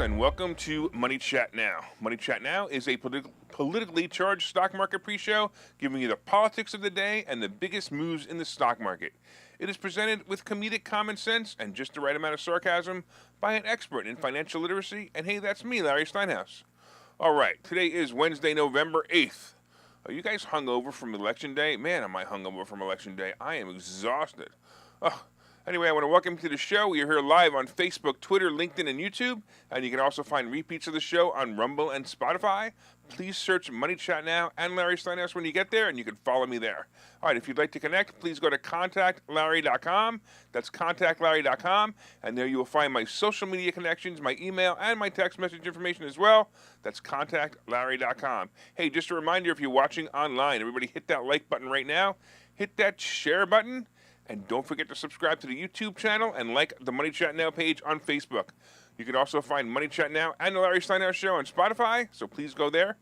and welcome to Money Chat Now. Money Chat Now is a politically charged stock market pre-show giving you the politics of the day and the biggest moves in the stock market. It is presented with comedic common sense and just the right amount of sarcasm by an expert in financial literacy, and hey, that's me, Larry Steinhouse. All right, today is Wednesday, November 8th. Are you guys hungover from Election Day? Man, am I hungover from Election Day. I am exhausted. Anyway, I want to welcome you to the show. We are here live on Facebook, Twitter, LinkedIn, and YouTube. And you can also find repeats of the show on Rumble and Spotify. Please search Money Chat Now and Larry Steinhouse when you get there, and you can follow me there. All right, if you'd like to connect, please go to contactlarry.com. That's contactlarry.com. And there you will find my social media connections, my email, and my text message information as well. That's contactlarry.com. Hey, just a reminder, if you're watching online, everybody hit that like button right now. Hit that share button. And don't forget to subscribe to the YouTube channel and like the Money Chat Now page on Facebook. You can also find Money Chat Now and the Larry Steinhouse Show on Spotify, so please go there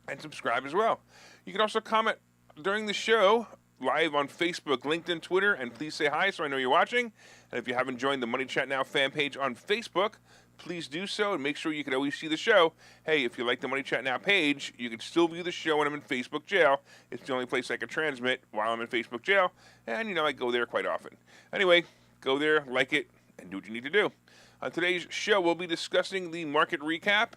and subscribe as well. You can also comment during the show live on Facebook, LinkedIn, Twitter, and please say hi so I know you're watching. And if you haven't joined the Money Chat Now fan page on Facebook, please do so and make sure you can always see the show. Hey, if you like the Money Chat Now page, you can still view the show when I'm in Facebook jail. It's the only place I can transmit while I'm in Facebook jail. And, I go there quite often. Anyway, go there, like it, and do what you need to do. On today's show, we'll be discussing the market recap.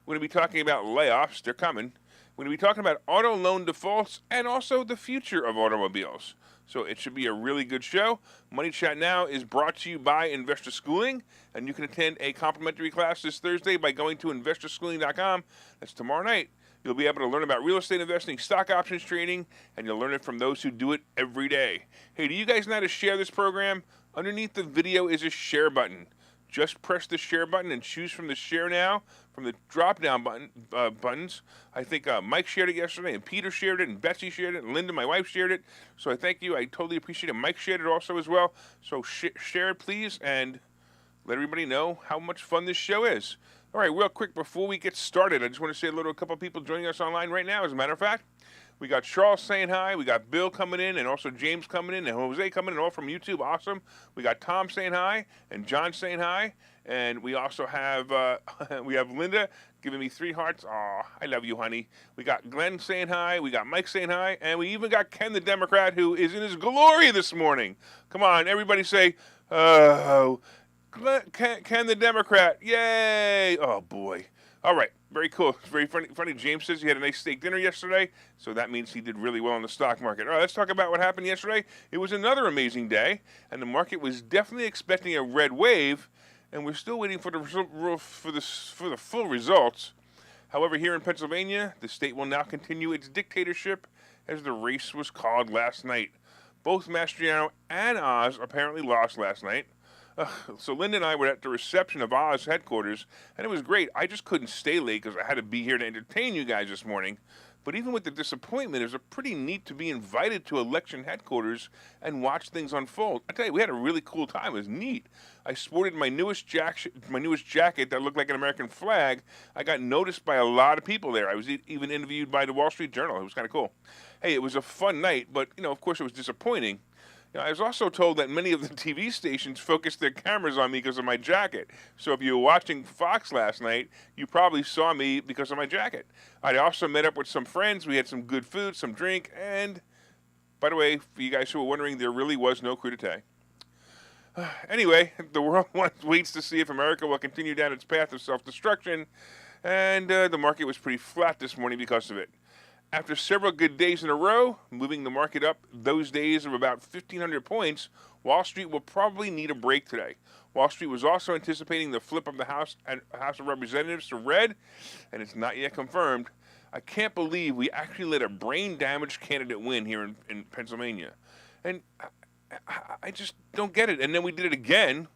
We're going to be talking about layoffs. They're coming. We're going to be talking about auto loan defaults and also the future of automobiles. So it should be a really good show. Money Chat Now is brought to you by Investor Schooling, and you can attend a complimentary class this Thursday by going to investorschooling.com. That's tomorrow night. You'll be able to learn about real estate investing, stock options trading, and you'll learn it from those who do it every day. Hey, do you guys know how to share this program? Underneath the video is a share button. Just press the share button and choose from the share now, from the drop-down buttons. I think Mike shared it yesterday, and Peter shared it, and Betsy shared it, and Linda, my wife, shared it. So I thank you. I totally appreciate it. Mike shared it also as well. So share it, please, and let everybody know how much fun this show is. All right, real quick, before we get started, I just want to say a couple of people joining us online right now, as a matter of fact. We got Charles saying hi, we got Bill coming in, and also James coming in, and Jose coming in, all from YouTube, awesome. We got Tom saying hi, and John saying hi, and we also have we have Linda giving me 3 hearts. Aw, I love you, honey. We got Glenn saying hi, we got Mike saying hi, and we even got Ken the Democrat, who is in his glory this morning. Come on, everybody say, oh, Ken the Democrat, yay! Oh, boy. All right, very cool. It's very funny. James says he had a nice steak dinner yesterday, so that means he did really well in the stock market. All right, let's talk about what happened yesterday. It was another amazing day, and the market was definitely expecting a red wave, and we're still waiting for the full results. However, here in Pennsylvania, the state will now continue its dictatorship as the race was called last night. Both Mastriano and Oz apparently lost last night. So Linda and I were at the reception of Oz headquarters, and it was great. I just couldn't stay late because I had to be here to entertain you guys this morning. But even with the disappointment, it was pretty neat to be invited to election headquarters and watch things unfold. I tell you, we had a really cool time. It was neat. I sported my newest jacket that looked like an American flag. I got noticed by a lot of people there. I was even interviewed by the Wall Street Journal. It was kind of cool. Hey, it was a fun night, but, of course, it was disappointing. I was also told that many of the TV stations focused their cameras on me because of my jacket. So if you were watching Fox last night, you probably saw me because of my jacket. I also met up with some friends. We had some good food, some drink, and by the way, for you guys who were wondering, there really was no coup d'etat. Anyway, the world waits to see if America will continue down its path of self-destruction, and the market was pretty flat this morning because of it. After several good days in a row, moving the market up those days of about 1,500 points, Wall Street will probably need a break today. Wall Street was also anticipating the flip of the House of Representatives to red, and it's not yet confirmed. I can't believe we actually let a brain-damaged candidate win here in Pennsylvania. And I just don't get it. And then we did it again.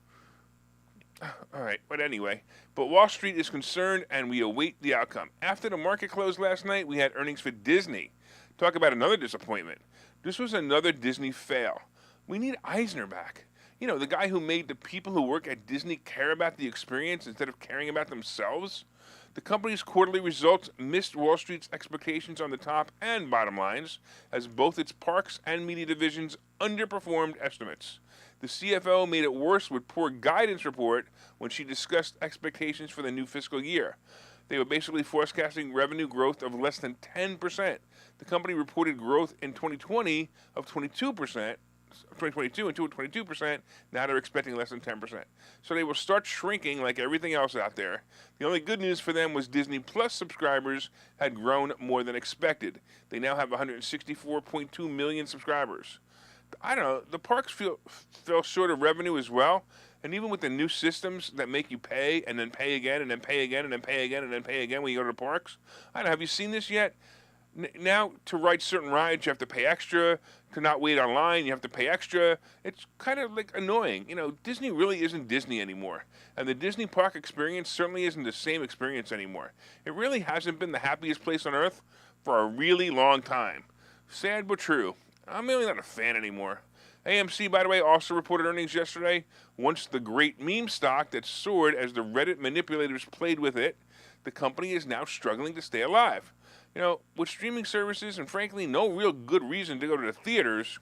All right, but anyway. But Wall Street is concerned, and we await the outcome. After the market closed last night, we had earnings for Disney. Talk about another disappointment. This was another Disney fail. We need Eisner back. The guy who made the people who work at Disney care about the experience instead of caring about themselves. The company's quarterly results missed Wall Street's expectations on the top and bottom lines, as both its parks and media divisions underperformed estimates. The CFO made it worse with poor guidance report when she discussed expectations for the new fiscal year. They were basically forecasting revenue growth of less than 10%. The company reported growth in 2020 of 22%. 2022 and 22%. Now they're expecting less than 10%. So they will start shrinking like everything else out there. The only good news for them was Disney Plus subscribers had grown more than expected. They now have 164.2 million subscribers. I don't know, the parks fell short of revenue as well. And even with the new systems that make you pay and then pay again and then pay again and then pay again and then pay again when you go to the parks, I don't know, have you seen this yet? Now, to ride certain rides, you have to pay extra. To not wait online, you have to pay extra. It's kind of like annoying. You know, Disney really isn't Disney anymore. And the Disney park experience certainly isn't the same experience anymore. It really hasn't been the happiest place on earth for a really long time. Sad but true. I'm really not a fan anymore. AMC, by the way, also reported earnings yesterday. Once the great meme stock that soared as the Reddit manipulators played with it, the company is now struggling to stay alive. You know, with streaming services and frankly no real good reason to go to the theaters,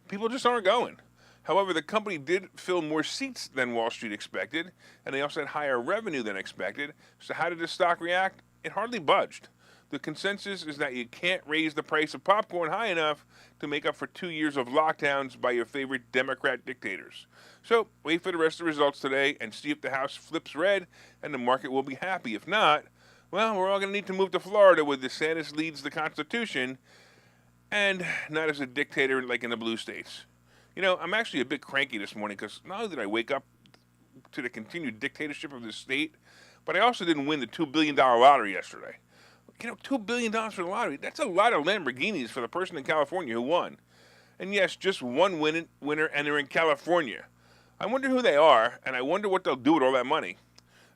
people just aren't going. However, the company did fill more seats than Wall Street expected, and they also had higher revenue than expected. So how did the stock react? It hardly budged. The consensus is that you can't raise the price of popcorn high enough to make up for 2 years of lockdowns by your favorite Democrat dictators. So wait for the rest of the results today and see if the House flips red and the market will be happy. If not, well, we're all going to need to move to Florida where DeSantis leads the Constitution and not as a dictator like in the blue states. You know, I'm actually a bit cranky this morning because not only did I wake up to the continued dictatorship of this state, but I also didn't win the $2 billion lottery yesterday. You know, $2 billion for the lottery, that's a lot of Lamborghinis for the person in California who won. And yes, just one winner, and they're in California. I wonder who they are, and I wonder what they'll do with all that money.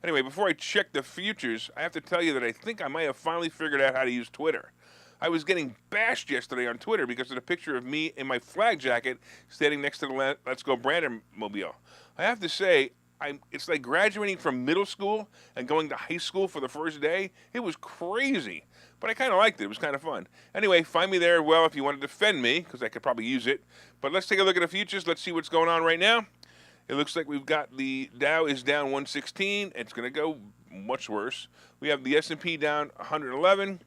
Anyway, before I check the futures, I have to tell you that I think I might have finally figured out how to use Twitter. I was getting bashed yesterday on Twitter because of the picture of me in my flag jacket standing next to the Let's Go Brandon mobile. I have to say, it's like graduating from middle school and going to high school for the first day. It was crazy, but I kind of liked it. It was kind of fun. Anyway, find me there, well, if you want to defend me, because I could probably use it. But let's take a look at the futures. Let's see what's going on right now. It looks like we've got the Dow is down 116. It's going to go much worse. We have the S&P down 11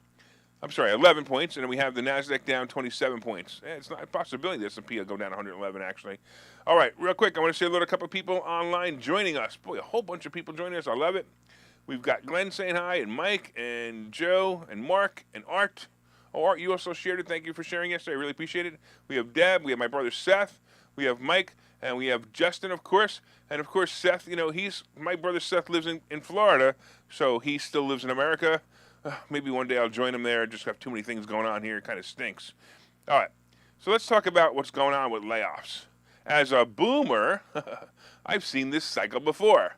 points, and then we have the NASDAQ down 27 points. It's not a possibility the S&P will go down 111, actually. All right, real quick, I want to say hello to a couple of people online joining us. Boy, a whole bunch of people joining us. I love it. We've got Glenn saying hi, and Mike, and Joe, and Mark, and Art. Oh, Art, you also shared it. Thank you for sharing yesterday. I really appreciate it. We have Deb. We have my brother Seth. We have Mike. And we have Justin, of course. And, of course, Seth, you know, my brother Seth lives in Florida, so he still lives in America. Maybe one day I'll join him there. I just have too many things going on here. It kind of stinks. All right. So let's talk about what's going on with layoffs. As a boomer, I've seen this cycle before.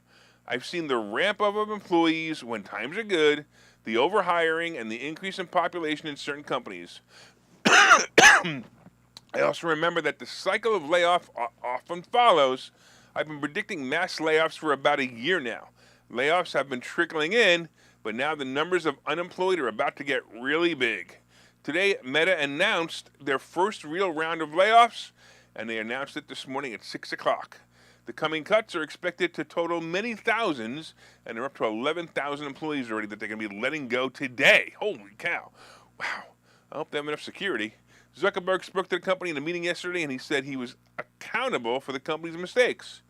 I've seen the ramp up of employees when times are good, the overhiring, and the increase in population in certain companies. I also remember that the cycle of layoff often follows. I've been predicting mass layoffs for about a year now. Layoffs have been trickling in, but now the numbers of unemployed are about to get really big. Today, Meta announced their first real round of layoffs, and they announced it this morning at 6 o'clock. The coming cuts are expected to total many thousands, and they're up to 11,000 employees already that they're going to be letting go today. Holy cow. Wow. I hope they have enough security. Zuckerberg spoke to the company in a meeting yesterday, and he said he was accountable for the company's mistakes.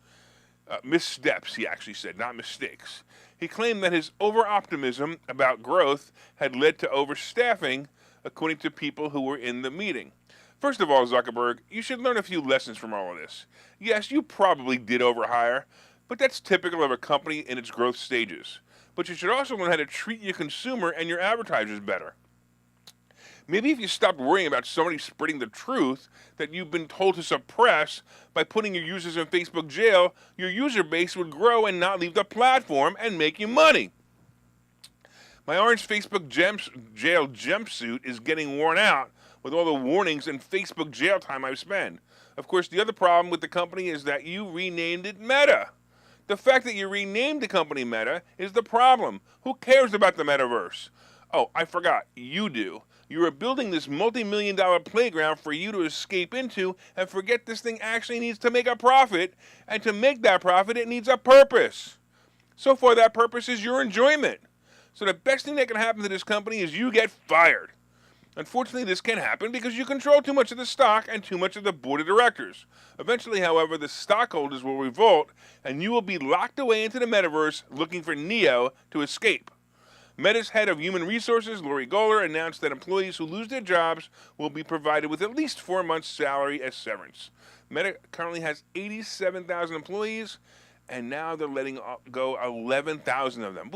Missteps, he actually said, not mistakes. He claimed that his over-optimism about growth had led to overstaffing, according to people who were in the meeting. First of all, Zuckerberg, you should learn a few lessons from all of this. Yes, you probably did overhire, but that's typical of a company in its growth stages. But you should also learn how to treat your consumer and your advertisers better. Maybe if you stopped worrying about somebody spreading the truth that you've been told to suppress by putting your users in Facebook jail, your user base would grow and not leave the platform and make you money. My orange Facebook jail jumpsuit is getting worn out with all the warnings and Facebook jail time I've spent. Of course, the other problem with the company is that you renamed it Meta. The fact that you renamed the company Meta is the problem. Who cares about the metaverse? Oh, I forgot. You do. You are building this multi-million-dollar playground for you to escape into and forget this thing actually needs to make a profit, and to make that profit, it needs a purpose. So far, that purpose is your enjoyment. So the best thing that can happen to this company is you get fired. Unfortunately, this can happen because you control too much of the stock and too much of the board of directors. Eventually, however, the stockholders will revolt and you will be locked away into the metaverse looking for Neo to escape. Meta's head of human resources, Lori Gohler, announced that employees who lose their jobs will be provided with at least 4 months' salary as severance. Meta currently has 87,000 employees, and now they're letting go 11,000 of them.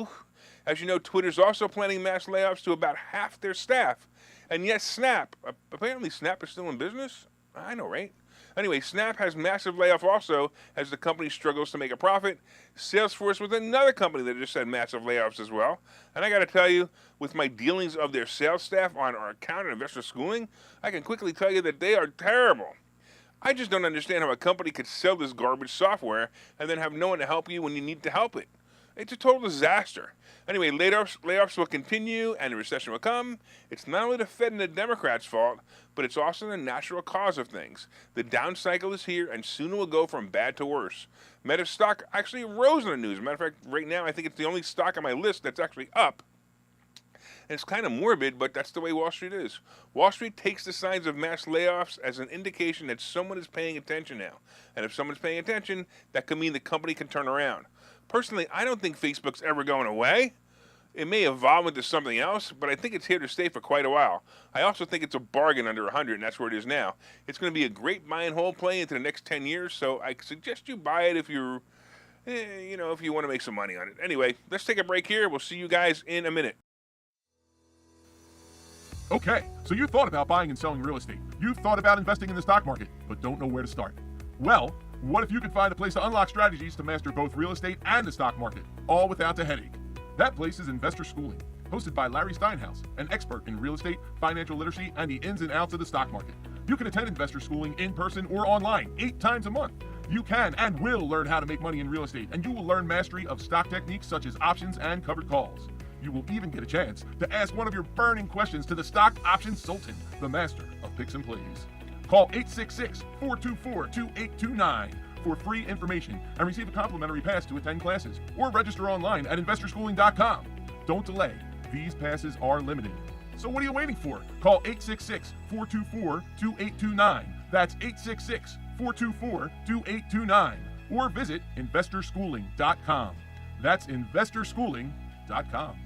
As you know, Twitter's also planning mass layoffs to about half their staff. And yes, Snap. Apparently Snap is still in business? I know, right? Anyway, Snap has massive layoff also as the company struggles to make a profit. Salesforce was another company that just had massive layoffs as well. And I got to tell you, with my dealings of their sales staff on our account at Investor Schooling, I can quickly tell you that they are terrible. I just don't understand how a company could sell this garbage software and then have no one to help you when you need to help it. It's a total disaster. Anyway, layoffs will continue and a recession will come. It's not only the Fed and the Democrats' fault, but it's also the natural cause of things. The down cycle is here, and soon it will go from bad to worse. Meta stock actually rose in the news. As a matter of fact, right now, I think it's the only stock on my list that's actually up. And it's kind of morbid, but that's the way Wall Street is. Wall Street takes the signs of mass layoffs as an indication that someone is paying attention now. And if someone's paying attention, that could mean the company can turn around. Personally, I don't think Facebook's ever going away. It may evolve into something else, but I think it's here to stay for quite a while. I also think it's a bargain under 100, and that's where it is now. It's going to be a great buy and hold play into the next 10 years, so I suggest you buy it if you're, if you want to make some money on it. Anyway, let's take a break here. We'll see you guys in a minute. Okay, so you thought about buying and selling real estate. You've thought about investing in the stock market, but don't know where to start. Well, what if you could find a place to unlock strategies to master both real estate and the stock market, all without the headache? That place is Investor Schooling, hosted by Larry Steinhouse, an expert in real estate, financial literacy, and the ins and outs of the stock market. You can attend Investor Schooling in person or online 8 times a month. You can and will learn how to make money in real estate, and you will learn mastery of stock techniques such as options and covered calls. You will even get a chance to ask one of your burning questions to the stock options sultan, the master of picks and plays. Call 866-424-2829 for free information and receive a complimentary pass to attend classes, or register online at investorschooling.com. Don't delay. These passes are limited. So what are you waiting for? Call 866-424-2829. That's 866-424-2829. Or visit investorschooling.com. That's investorschooling.com.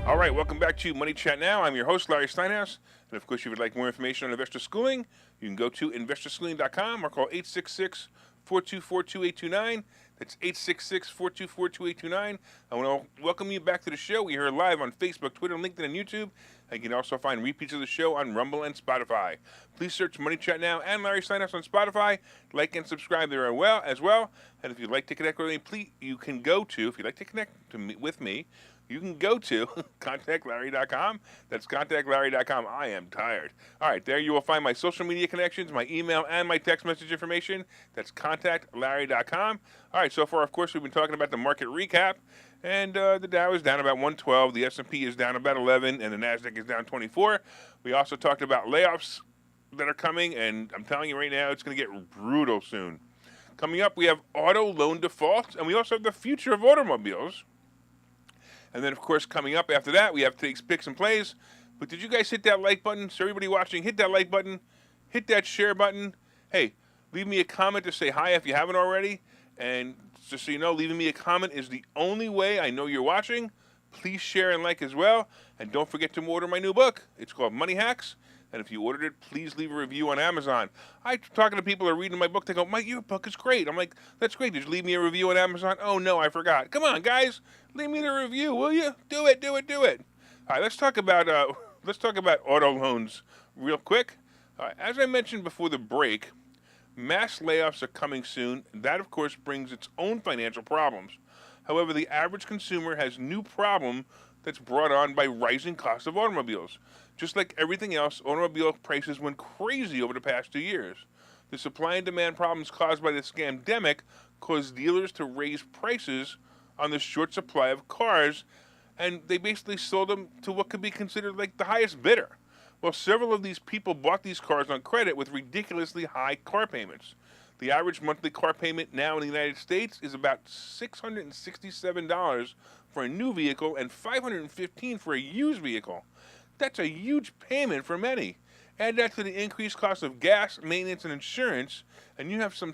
All right, welcome back to Money Chat Now. I'm your host, Larry Steinhouse. And of course, if you would like more information on investor schooling, you can go to investorschooling.com or call 866-424-2829. That's 866-424-2829. I want to welcome you back to the show. We are live on Facebook, Twitter, LinkedIn, and YouTube. And you can also find repeats of the show on Rumble and Spotify. Please search Money Chat Now and Larry Steinhouse on Spotify. Like and subscribe there as well. And if you'd like to connect with me, please, you can go to, if you'd like to connect with me, you can go to contactlarry.com. That's contactlarry.com. I am tired. All right, there you will find my social media connections, my email, and my text message information. That's contactlarry.com. All right, so far, of course, we've been talking about the market recap, and the Dow is down about 112, the S&P is down about 11, and the NASDAQ is down 24. We also talked about layoffs that are coming, and I'm telling you right now, it's going to get brutal soon. Coming up, we have auto loan defaults, and we also have the future of automobiles. And then, of course, coming up after that, we have today's picks and plays. But did you guys hit that like button? So everybody watching, hit that like button. Hit that share button. Hey, leave me a comment to say hi if you haven't already. And just so you know, leaving me a comment is the only way I know you're watching. Please share and like as well. And don't forget to order my new book. It's called Money Hacks. And if you ordered it, please leave a review on Amazon. I'm talking to people who are reading my book. They go, Mike, your book is great. I'm like, that's great. Did you leave me a review on Amazon? Oh, no, I forgot. Come on, guys. Leave me the review, will you? Do it. All right, let's talk about auto loans real quick. As I mentioned before the break, mass layoffs are coming soon. That, of course, brings its own financial problems. However, the average consumer has new problem that's brought on by rising costs of automobiles. Just like everything else, automobile prices went crazy over the past 2 years. The supply and demand problems caused by the scamdemic caused dealers to raise prices on the short supply of cars, and they basically sold them to what could be considered like the highest bidder. Well, several of these people bought these cars on credit with ridiculously high car payments. The average monthly car payment now in the United States is about $667 for a new vehicle and $515 for a used vehicle. That's a huge payment for many. Add that to the increased cost of gas, maintenance, and insurance, and you have some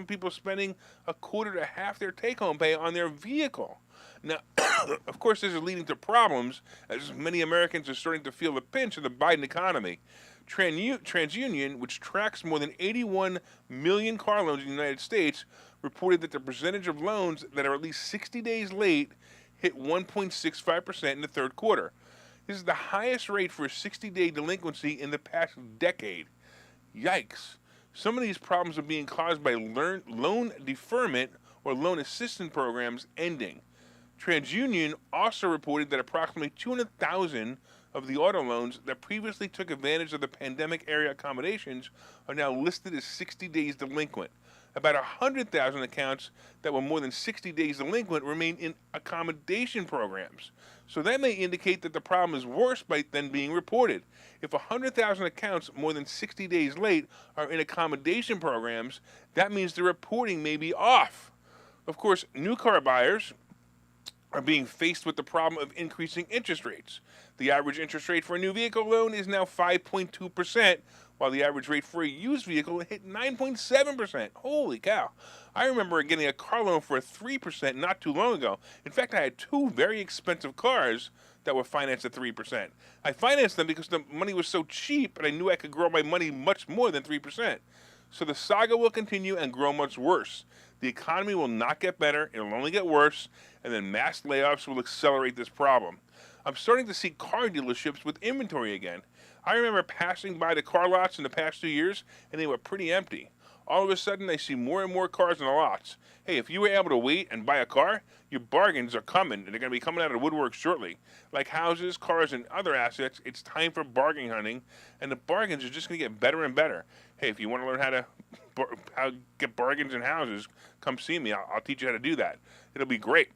people spending a quarter to half their take-home pay on their vehicle. Now, of course, this is leading to problems, as many Americans are starting to feel the pinch of the Biden economy. TransUnion, which tracks more than 81 million car loans in the United States, reported that the percentage of loans that are at least 60 days late hit 1.65% in the third quarter. This is the highest rate for a 60-day delinquency in the past decade. Yikes. Some of these problems are being caused by loan deferment or loan assistance programs ending. TransUnion also reported that approximately 200,000 of the auto loans that previously took advantage of the pandemic-era accommodations are now listed as 60 days delinquent. About 100,000 accounts that were more than 60 days delinquent remain in accommodation programs. So that may indicate that the problem is worse than being reported. If 100,000 accounts more than 60 days late are in accommodation programs, that means the reporting may be off. Of course, new car buyers are being faced with the problem of increasing interest rates. The average interest rate for a new vehicle loan is now 5.2%, while the average rate for a used vehicle hit 9.7%. Holy cow. I remember getting a car loan for 3% not too long ago. In fact, I had two very expensive cars that were financed at 3%. I financed them because the money was so cheap, and I knew I could grow my money much more than 3%. So the saga will continue and grow much worse. The economy will not get better, it'll only get worse, and then mass layoffs will accelerate this problem. I'm starting to see car dealerships with inventory again. I remember passing by the car lots in the past 2 years, and they were pretty empty. All of a sudden, I see more and more cars in the lots. Hey, if you were able to wait and buy a car, your bargains are coming, and they're going to be coming out of the woodwork shortly. Like houses, cars, and other assets, it's time for bargain hunting, and the bargains are just going to get better and better. Hey, if you want to learn how to get bargains in houses, come see me. I'll teach you how to do that. It'll be great.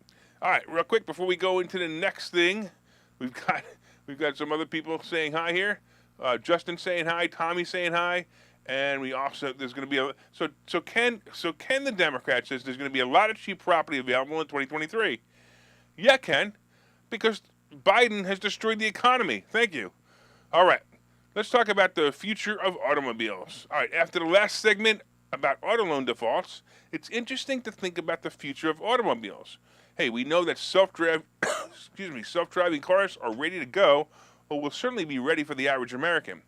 All right, real quick, before we go into the next thing, we've got some other people saying hi here. Justin saying hi, Tommy saying hi, and we also there's going to be Ken the Democrat says there's going to be a lot of cheap property available in 2023. Yeah, Ken, because Biden has destroyed the economy. Thank you. All right, let's talk about the future of automobiles. All right, after the last segment about auto loan defaults, it's interesting to think about the future of automobiles. Hey, we know that self-driving cars are ready to go, or will certainly be ready for the average American.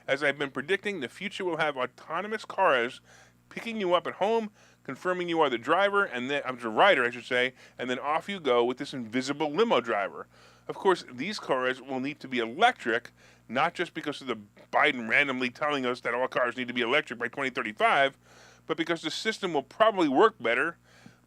As I've been predicting, the future will have autonomous cars picking you up at home, confirming you are the driver, and then the rider, I should say, and then off you go with this invisible limo driver. Of course, these cars will need to be electric, not just because of the Biden randomly telling us that all cars need to be electric by 2035, but because the system will probably work better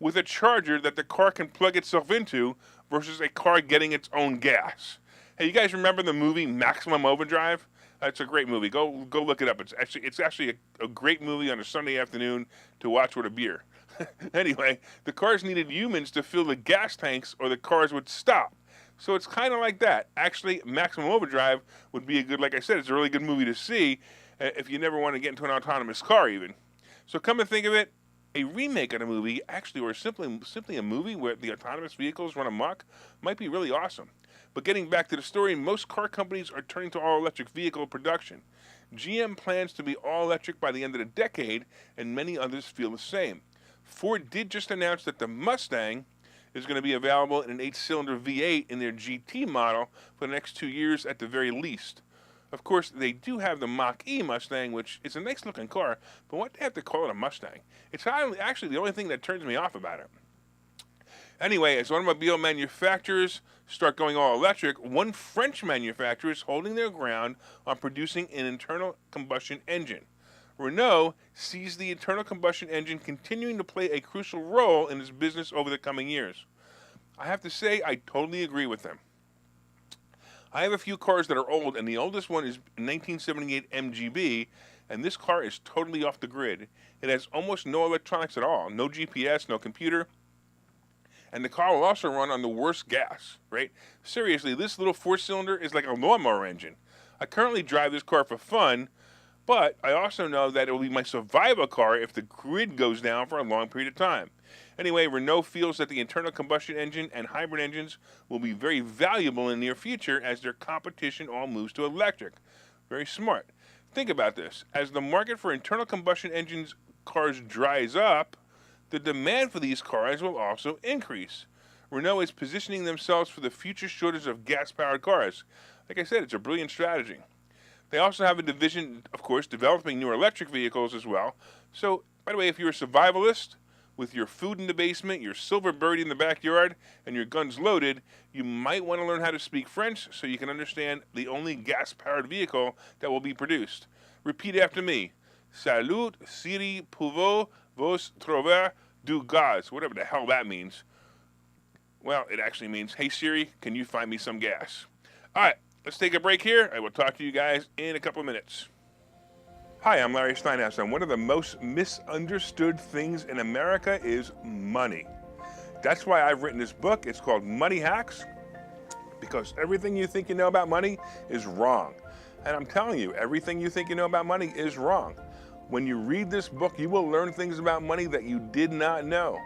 with a charger that the car can plug itself into versus a car getting its own gas. Hey, you guys remember the movie Maximum Overdrive? It's a great movie. Go look it up. It's actually a great movie on a Sunday afternoon to watch with a beer. Anyway, the cars needed humans to fill the gas tanks or the cars would stop. So it's kind of like that. Actually, Maximum Overdrive would be like I said, it's a really good movie to see if you never want to get into an autonomous car even. So come and think of it, a remake of a movie, actually, or simply a movie where the autonomous vehicles run amok, might be really awesome. But getting back to the story, most car companies are turning to all-electric vehicle production. GM plans to be all-electric by the end of the decade, and many others feel the same. Ford did just announce that the Mustang is going to be available in an 8-cylinder V8 in their GT model for the next 2 years at the very least. Of course, they do have the Mach-E Mustang, which is a nice-looking car, but why do they have to call it a Mustang? It's actually the only thing that turns me off about it. Anyway, as automobile manufacturers start going all electric, one French manufacturer is holding their ground on producing an internal combustion engine. Renault sees the internal combustion engine continuing to play a crucial role in its business over the coming years. I have to say, I totally agree with them. I have a few cars that are old, and the oldest one is 1978 MGB, and this car is totally off the grid. It has almost no electronics at all, no GPS, no computer, and the car will also run on the worst gas, right? Seriously, this little four-cylinder is like a lawnmower engine. I currently drive this car for fun, but I also know that it will be my survival car if the grid goes down for a long period of time. Anyway, Renault feels that the internal combustion engine and hybrid engines will be very valuable in the near future as their competition all moves to electric. Very smart. Think about this. As the market for internal combustion engines cars dries up, the demand for these cars will also increase. Renault is positioning themselves for the future shortage of gas-powered cars. Like I said, it's a brilliant strategy. They also have a division, of course, developing newer electric vehicles as well. So, by the way, if you're a survivalist, with your food in the basement, your silver birdie in the backyard, and your guns loaded, you might want to learn how to speak French so you can understand the only gas-powered vehicle that will be produced. Repeat after me. Salut, Siri, pouvez vous trouver du gaz? Whatever the hell that means. Well, it actually means, hey Siri, can you find me some gas? All right, let's take a break here. I will talk to you guys in a couple of minutes. Hi, I'm Larry Steinhouse, and one of the most misunderstood things in America is money. That's why I've written this book. It's called Money Hacks, because everything you think you know about money is wrong. And I'm telling you, everything you think you know about money is wrong. When you read this book, you will learn things about money that you did not know.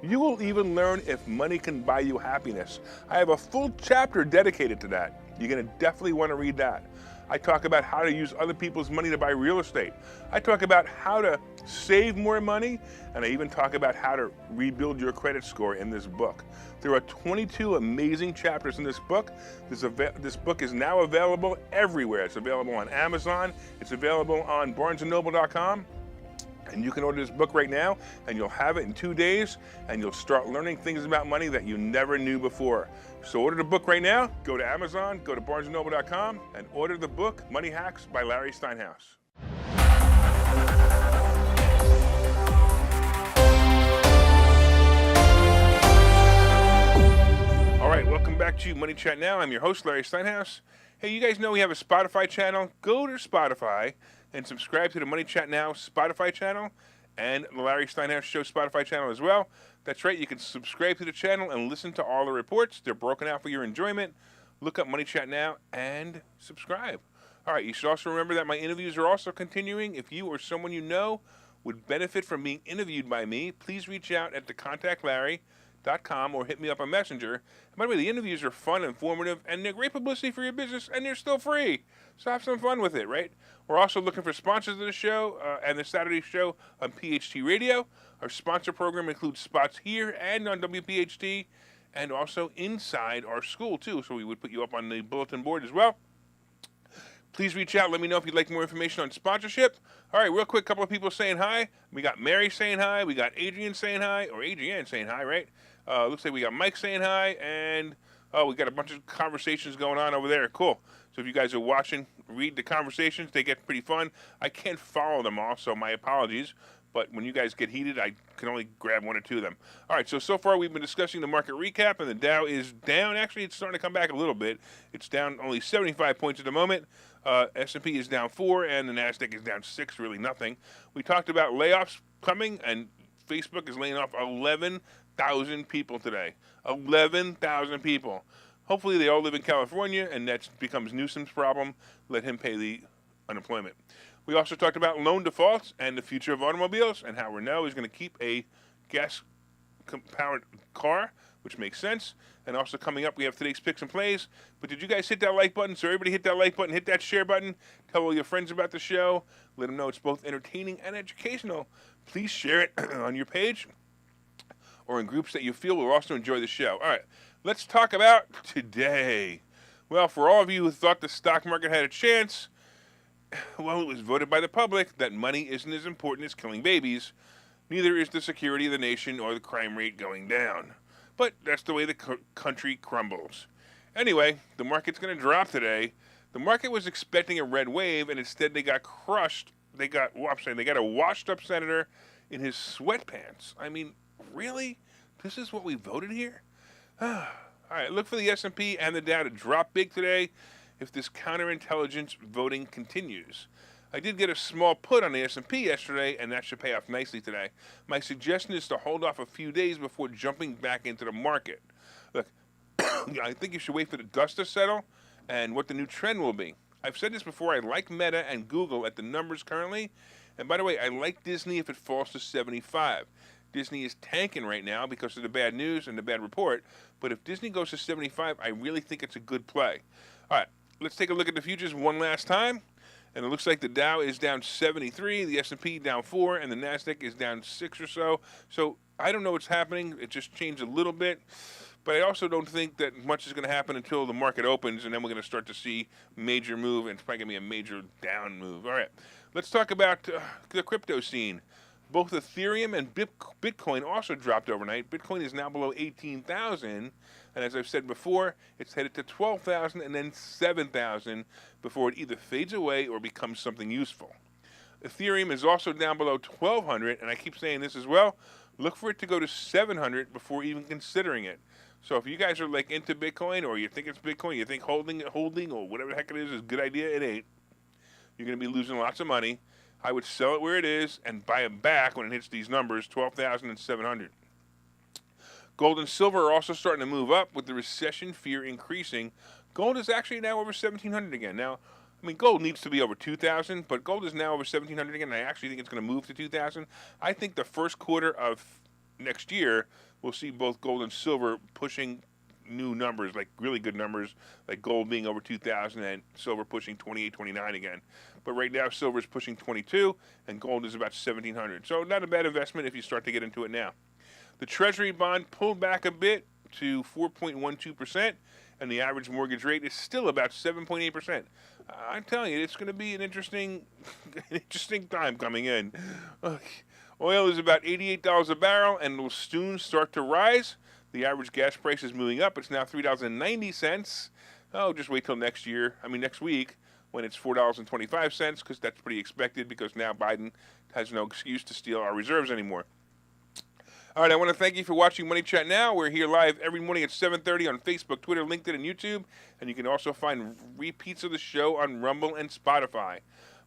You will even learn if money can buy you happiness. I have a full chapter dedicated to that. You're going to definitely want to read that. I talk about how to use other people's money to buy real estate. I talk about how to save more money, and I even talk about how to rebuild your credit score in this book. There are 22 amazing chapters in this book. This book is now available everywhere. It's available on Amazon. It's available on barnesandnoble.com. And you can order this book right now, and you'll have it in 2 days, and you'll start learning things about money that you never knew before. So order the book right now. Go to Amazon, go to barnesandnoble.com, and order the book, Money Hacks by Larry Steinhouse. All right, welcome back to Money Chat Now. I'm your host, Larry Steinhouse. Hey, you guys know we have a Spotify channel. Go to Spotify and subscribe to the Money Chat Now Spotify channel and the Larry Steinhouse Show Spotify channel as well. That's right, you can subscribe to the channel and listen to all the reports. They're broken out for your enjoyment. Look up Money Chat Now and subscribe. All right, you should also remember that my interviews are also continuing. If you or someone you know would benefit from being interviewed by me, please reach out at thecontactlarry.com or hit me up on Messenger. And by the way, the interviews are fun, informative, and they're great publicity for your business, and they're still free. So have some fun with it, right? We're also looking for sponsors of the show and the Saturday show on PHT Radio. Our sponsor program includes spots here and on WPHT, and also inside our school, too. So we would put you up on the bulletin board as well. Please reach out. Let me know if you'd like more information on sponsorship. All right, real quick, couple of people saying hi. We got Mary saying hi. We got Adrian saying hi, or Adrienne saying hi, right? Looks like we got Mike saying hi, and we got a bunch of conversations going on over there. Cool. So if you guys are watching, read the conversations. They get pretty fun. I can't follow them all, so my apologies. But when you guys get heated, I can only grab one or two of them. All right, so far we've been discussing the market recap, and the Dow is down. Actually, it's starting to come back a little bit. It's down only 75 points at the moment. S&P is down 4, and the NASDAQ is down 6, really nothing. We talked about layoffs coming, and Facebook is laying off 11,000 people today. 11,000 people. Hopefully they all live in California, and that becomes Newsom's problem. Let him pay the unemployment. We also talked about loan defaults and the future of automobiles and how Renault is going to keep a gas-powered car, which makes sense. And also coming up, we have today's picks and plays. But did you guys hit that like button? So everybody hit that like button, hit that share button. Tell all your friends about the show. Let them know it's both entertaining and educational. Please share it on your page or in groups that you feel will also enjoy the show. All right, let's talk about today. Well, for all of you who thought the stock market had a chance, well, it was voted by the public that money isn't as important as killing babies. Neither is the security of the nation or the crime rate going down. But that's the way the country crumbles. Anyway, the market's going to drop today. The market was expecting a red wave, and instead they got crushed. They got a washed-up senator in his sweatpants. I mean, really? This is what we voted here? All right, look for the S&P and the Dow to drop big today if this counterintelligence voting continues. I did get a small put on the S&P yesterday, and that should pay off nicely today. My suggestion is to hold off a few days before jumping back into the market. Look, I think you should wait for the dust to settle and what the new trend will be. I've said this before, I like Meta and Google at the numbers currently. And by the way, I like Disney if it falls to 75. Disney is tanking right now because of the bad news and the bad report. But if Disney goes to 75, I really think it's a good play. All right, let's take a look at the futures one last time. And it looks like the Dow is down 73, the S&P down 4, and the Nasdaq is down 6 or so. So I don't know what's happening. It just changed a little bit. But I also don't think that much is going to happen until the market opens, and then we're going to start to see major move, and it's probably going to be a major down move. All right, let's talk about the crypto scene. Both Ethereum and Bitcoin also dropped overnight. Bitcoin is now below 18,000, and as I've said before, it's headed to 12,000 and then 7,000 before it either fades away or becomes something useful. Ethereum is also down below 1,200, and I keep saying this as well. Look for it to go to 700 before even considering it. So if you guys are like into Bitcoin, or you think it's Bitcoin, you think holding or whatever the heck it is a good idea, it ain't. You're going to be losing lots of money. I would sell it where it is and buy it back when it hits these numbers, 12,700. Gold and silver are also starting to move up with the recession fear increasing. Gold is actually now over 1,700 again. Now, I mean, gold needs to be over 2,000, but gold is now over 1,700 again, and I actually think it's going to move to 2,000. I think the first quarter of next year, we'll see both gold and silver pushing new numbers, like really good numbers, like gold being over 2,000 and silver pushing 28, 29 again. But right now, silver is pushing 22, and gold is about 1,700. So not a bad investment if you start to get into it now. The Treasury bond pulled back a bit to 4.12%, and the average mortgage rate is still about 7.8%. I'm telling you, it's going to be an interesting time coming in. Oil is about $88 a barrel, and will soon start to rise. The average gas price is moving up. It's now $3.90. Oh, just wait till next week, when it's $4.25, because that's pretty expected, because now Biden has no excuse to steal our reserves anymore. All right, I want to thank you for watching Money Chat Now. We're here live every morning at 7:30 on Facebook, Twitter, LinkedIn, and YouTube. And you can also find repeats of the show on Rumble and Spotify.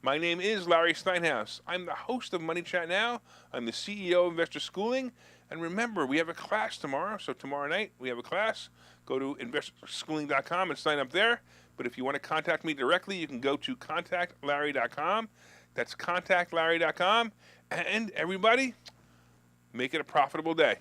My name is Larry Steinhouse. I'm the host of Money Chat Now. I'm the CEO of Investor Schooling. And remember, we have a class tomorrow. So tomorrow night, we have a class. Go to investorschooling.com and sign up there. But if you want to contact me directly, you can go to contactlarry.com. That's contactlarry.com. And everybody, make it a profitable day.